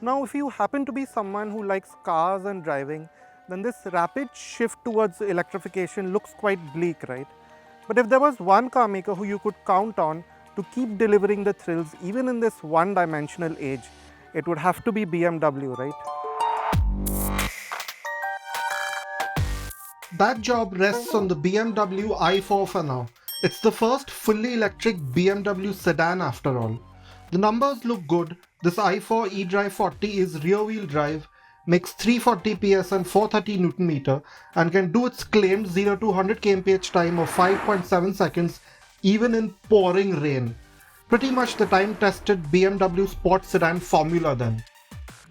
Now, if you happen to be someone who likes cars and driving, then this rapid shift towards electrification looks quite bleak, right? But if there was one car maker who you could count on to keep delivering the thrills even in this one-dimensional age, it would have to be BMW, right? That job rests on the BMW i4 for now. It's the first fully electric BMW sedan after all. The numbers look good. This i4 eDrive 40 is rear-wheel drive, makes 340 PS and 430 Nm and can do its claimed 0 to 100 kmph time of 5.7 seconds even in pouring rain. Pretty much the time-tested BMW sports sedan formula then.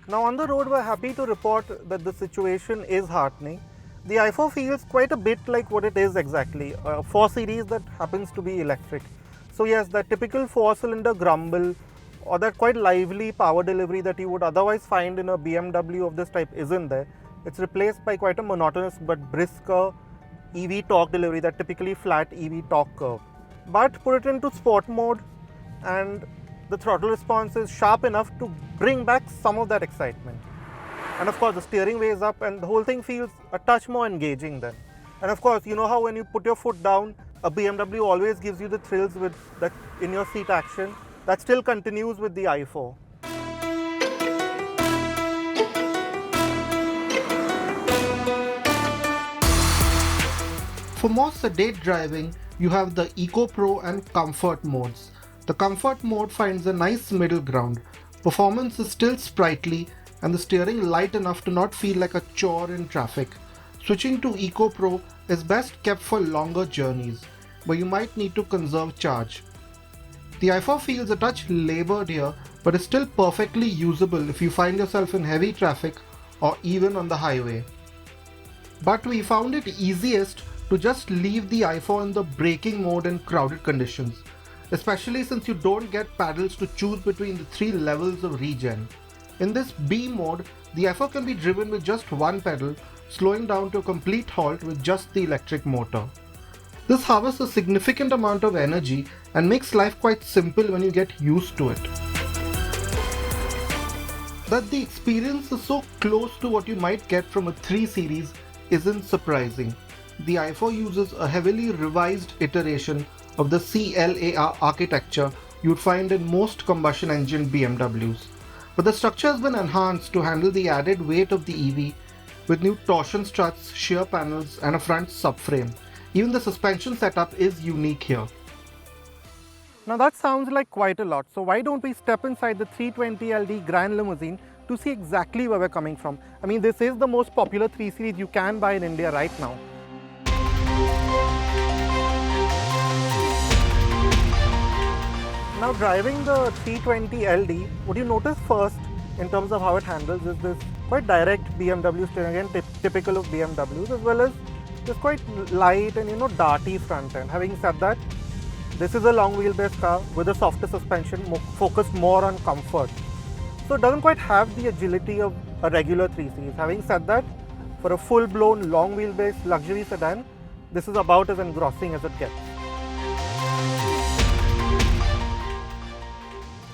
Now on the road, we're happy to report that the situation is heartening. The i4 feels quite a bit like what it is exactly, a 4 Series that happens to be electric. So yes, that typical 4-cylinder grumble or that quite lively power delivery that you would otherwise find in a BMW of this type isn't there. It's replaced by quite a monotonous but brisker EV torque delivery, that typically flat EV torque curve. But put it into sport mode and the throttle response is sharp enough to bring back some of that excitement. And of course the steering weighs up and the whole thing feels a touch more engaging then. And of course, you know how when you put your foot down, a BMW always gives you the thrills with that in your seat action. That still continues with the i4. For more sedate driving, you have the Eco Pro and Comfort modes. The Comfort mode finds a nice middle ground. Performance is still sprightly and the steering light enough to not feel like a chore in traffic. Switching to Eco Pro is best kept for longer journeys, where you might need to conserve charge. The i4 feels a touch laboured here, but is still perfectly usable if you find yourself in heavy traffic or even on the highway. But we found it easiest to just leave the i4 in the braking mode in crowded conditions, especially since you don't get paddles to choose between the 3 levels of regen. In this B mode, the i4 can be driven with just one pedal, slowing down to a complete halt with just the electric motor. This harvests a significant amount of energy and makes life quite simple when you get used to it. That the experience is so close to what you might get from a 3 Series isn't surprising. The i4 uses a heavily revised iteration of the CLAR architecture you'd find in most combustion engine BMWs. But the structure has been enhanced to handle the added weight of the EV with new torsion struts, shear panels and a front subframe. Even the suspension setup is unique here. Now that sounds like quite a lot, so why don't we step inside the 320LD Gran Limousine to see exactly where we're coming from. I mean, this is the most popular 3 Series you can buy in India right now. Now driving the 320LD, what you notice first in terms of how it handles is this quite direct BMW steering, again typical of BMWs, as well as this quite light and darty front end. Having said that, this is a long wheelbase car with a softer suspension focused more on comfort. So it doesn't quite have the agility of a regular 3 Series. Having said that, for a full-blown long wheelbase luxury sedan, this is about as engrossing as it gets.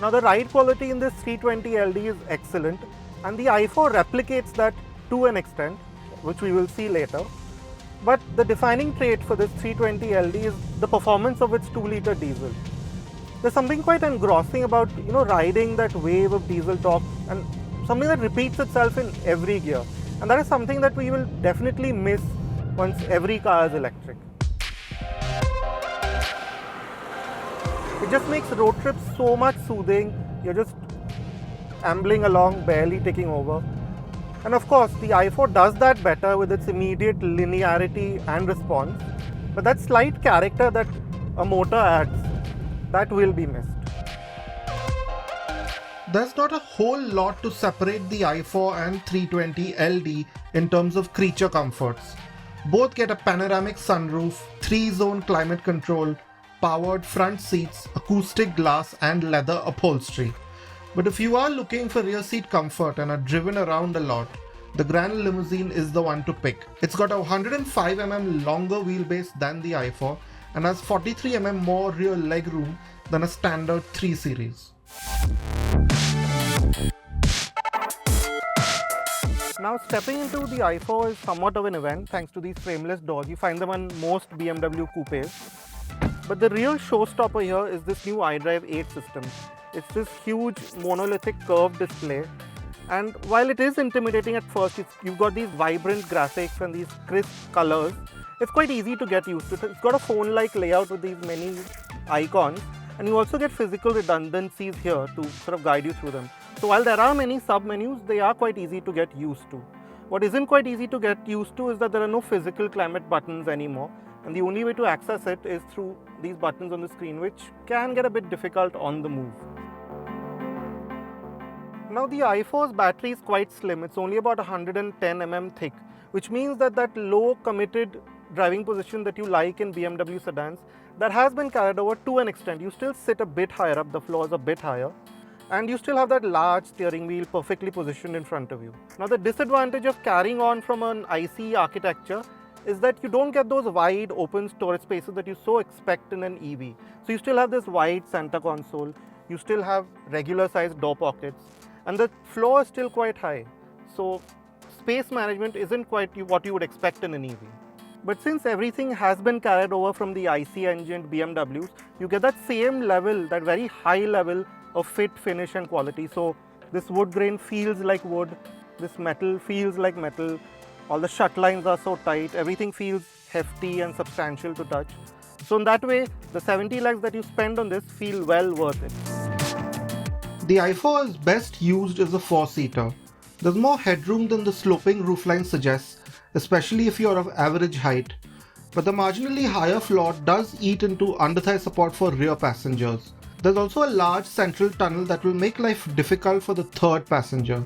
Now the ride quality in this 320LD is excellent, and the i4 replicates that to an extent, which we will see later. But the defining trait for this 320LD is the performance of its 2-litre diesel. There's something quite engrossing about riding that wave of diesel torque, and something that repeats itself in every gear. And that is something that we will definitely miss once every car is electric. It just makes road trips so much soothing. You're just ambling along, barely taking over. And of course, the i4 does that better with its immediate linearity and response. But that slight character that a motor adds, that will be missed. There's not a whole lot to separate the i4 and 320LD in terms of creature comforts. Both get a panoramic sunroof, 3-zone climate control, powered front seats, acoustic glass and leather upholstery. But if you are looking for rear seat comfort and are driven around a lot, the Gran Limousine is the one to pick. It's got a 105mm longer wheelbase than the i4 and has 43mm more rear legroom than a standard 3 Series. Now stepping into the i4 is somewhat of an event thanks to these frameless doors. You find them on most BMW coupes. But the real showstopper here is this new iDrive 8 system. It's this huge monolithic curved display, and while it is intimidating at first, you've got these vibrant graphics and these crisp colors, it's quite easy to get used to. It's got a phone-like layout with these many icons, and you also get physical redundancies here to sort of guide you through them. So while there are many sub-menus, they are quite easy to get used to. What isn't quite easy to get used to is that there are no physical climate buttons anymore, and the only way to access it is through these buttons on the screen, which can get a bit difficult on the move. Now the i4's battery is quite slim. It's only about 110 mm thick, which means that that low committed driving position that you like in BMW sedans, that has been carried over to an extent. You still sit a bit higher up, the floor is a bit higher, and you still have that large steering wheel perfectly positioned in front of you. Now the disadvantage of carrying on from an ICE architecture is that you don't get those wide open storage spaces that you so expect in an EV. So you still have this wide center console, you still have regular sized door pockets, and the floor is still quite high. So space management isn't quite what you would expect in an EV. But since everything has been carried over from the IC engined BMWs, you get that same level, that very high level of fit, finish and quality. So this wood grain feels like wood, this metal feels like metal, all the shut lines are so tight, everything feels hefty and substantial to touch. So in that way, the 70 lakhs that you spend on this feel well worth it. The i4 is best used as a 4-seater. There's more headroom than the sloping roofline suggests, especially if you're of average height. But the marginally higher floor does eat into underthigh support for rear passengers. There's also a large central tunnel that will make life difficult for the third passenger.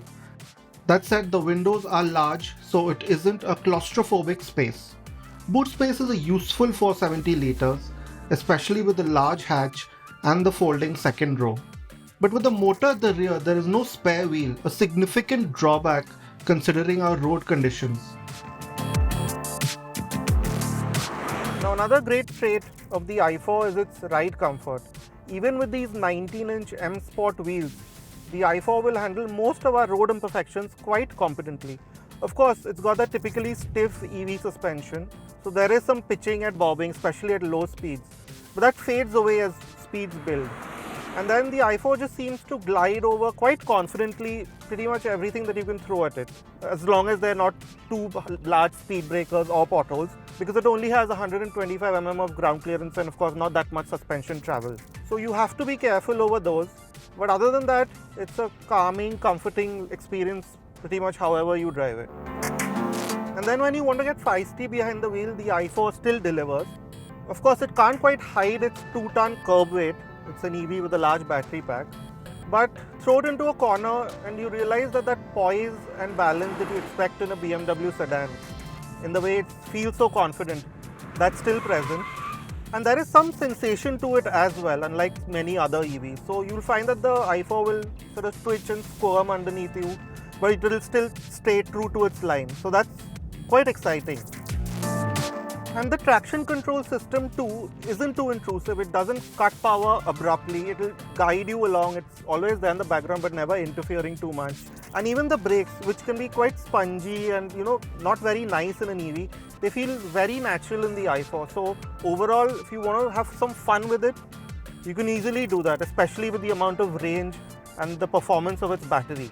That said, the windows are large, so it isn't a claustrophobic space. Boot space is a useful 470 litres, especially with the large hatch and the folding second row. But with the motor at the rear, there is no spare wheel, a significant drawback considering our road conditions. Now another great trait of the i4 is its ride comfort. Even with these 19-inch M Sport wheels, the i4 will handle most of our road imperfections quite competently. Of course, it's got that typically stiff EV suspension, so there is some pitching and bobbing, especially at low speeds. But that fades away as speeds build. And then the i4 just seems to glide over quite confidently pretty much everything that you can throw at it, as long as they're not too large speed breakers or potholes, because it only has 125 mm of ground clearance and of course not that much suspension travel. So you have to be careful over those, but other than that, it's a calming, comforting experience pretty much however you drive it. And then when you want to get feisty behind the wheel, the i4 still delivers. Of course, it can't quite hide its 2-ton curb weight. It's an EV with a large battery pack. But throw it into a corner and you realize that that poise and balance that you expect in a BMW sedan, in the way it feels so confident, that's still present. And there is some sensation to it as well, unlike many other EVs. So you'll find that the i4 will sort of twitch and squirm underneath you, but it will still stay true to its line. So that's quite exciting. And the traction control system too isn't too intrusive. It doesn't cut power abruptly. It will guide you along. It's always there in the background but never interfering too much. And even the brakes, which can be quite spongy and not very nice in an EV, they feel very natural in the i4. So overall, if you want to have some fun with it, you can easily do that, especially with the amount of range and the performance of its battery.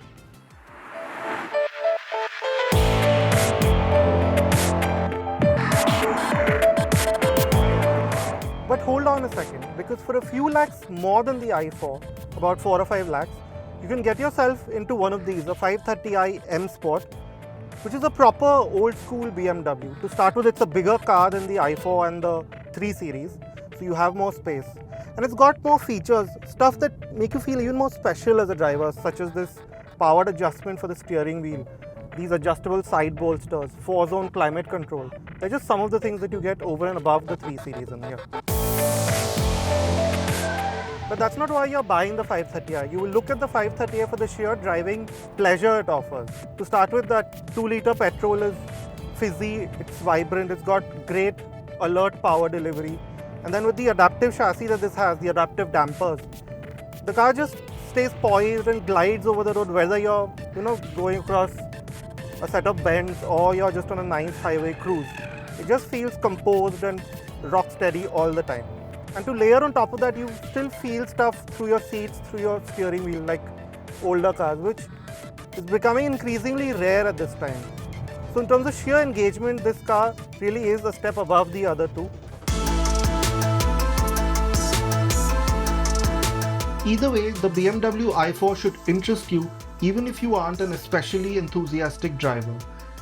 But hold on a second, because for a few lakhs more than the i4, about 4 or 5 lakhs, you can get yourself into one of these, a 530i M Sport, which is a proper old school BMW. To start with, it's a bigger car than the i4 and the 3 Series, so you have more space. And it's got more features, stuff that make you feel even more special as a driver, such as this powered adjustment for the steering wheel, these adjustable side bolsters, 4-zone climate control. They're just some of the things that you get over and above the 3 Series in here. But that's not why you're buying the 530i. You will look at the 530i for the sheer driving pleasure it offers. To start with, that 2-litre petrol is fizzy, it's vibrant, it's got great alert power delivery. And then with the adaptive chassis that this has, the adaptive dampers, the car just stays poised and glides over the road, whether you're going across a set of bends or you're just on a nice highway cruise. It just feels composed and rock steady all the time. And to layer on top of that, you still feel stuff through your seats, through your steering wheel, like older cars, which is becoming increasingly rare at this time. So in terms of sheer engagement, this car really is a step above the other two. Either way, the BMW i4 should interest you even if you aren't an especially enthusiastic driver.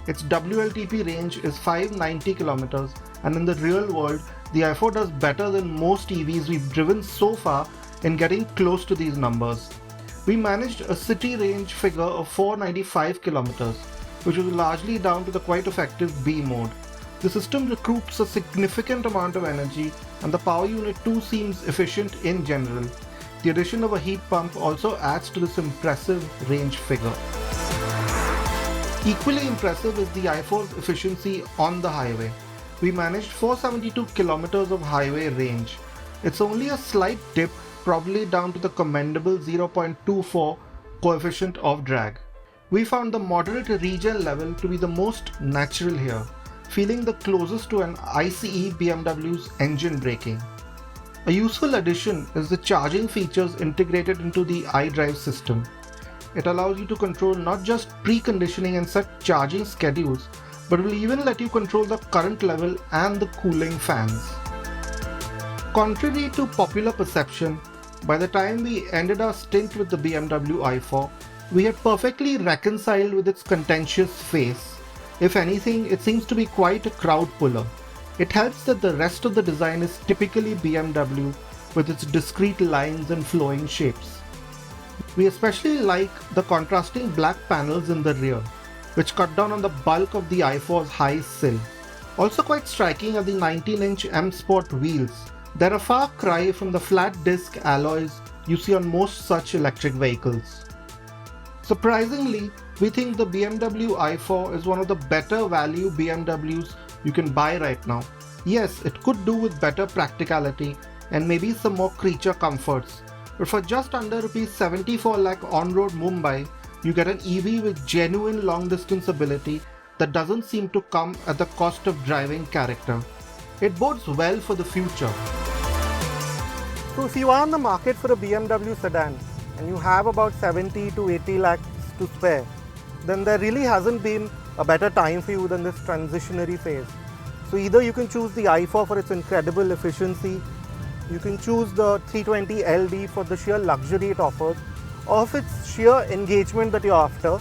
Its WLTP range is 590 kilometers, and in the real world, the i4 does better than most EVs we've driven so far in getting close to these numbers. We managed a city range figure of 495 kilometers, which was largely down to the quite effective B mode. The system recoups a significant amount of energy, and the power unit too seems efficient in general. The addition of a heat pump also adds to this impressive range figure. Equally impressive is the i4's efficiency on the highway. We managed 472 kilometers of highway range. It's only a slight dip, probably down to the commendable 0.24 coefficient of drag. We found the moderate regen level to be the most natural here, feeling the closest to an ICE BMW's engine braking. A useful addition is the charging features integrated into the iDrive system. It allows you to control not just preconditioning and set charging schedules, but will even let you control the current level and the cooling fans. Contrary to popular perception, by the time we ended our stint with the BMW i4, we had perfectly reconciled with its contentious face. If anything, it seems to be quite a crowd puller. It helps that the rest of the design is typically BMW with its discrete lines and flowing shapes. We especially like the contrasting black panels in the rear, which cut down on the bulk of the i4's high sill. Also quite striking are the 19-inch M Sport wheels. They're a far cry from the flat disc alloys you see on most such electric vehicles. Surprisingly, we think the BMW i4 is one of the better value BMWs you can buy right now. Yes, it could do with better practicality and maybe some more creature comforts, but for just under Rs 74 lakh on-road Mumbai, you get an EV with genuine long-distance ability that doesn't seem to come at the cost of driving character. It bodes well for the future. So if you are in the market for a BMW sedan and you have about 70 to 80 lakhs to spare, then there really hasn't been a better time for you than this transitionary phase. So either you can choose the i4 for its incredible efficiency, you can choose the 320LD for the sheer luxury it offers, or if it's sheer engagement that you're after,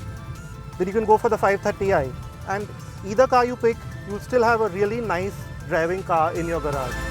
then you can go for the 530i. And either car you pick, you'll still have a really nice driving car in your garage.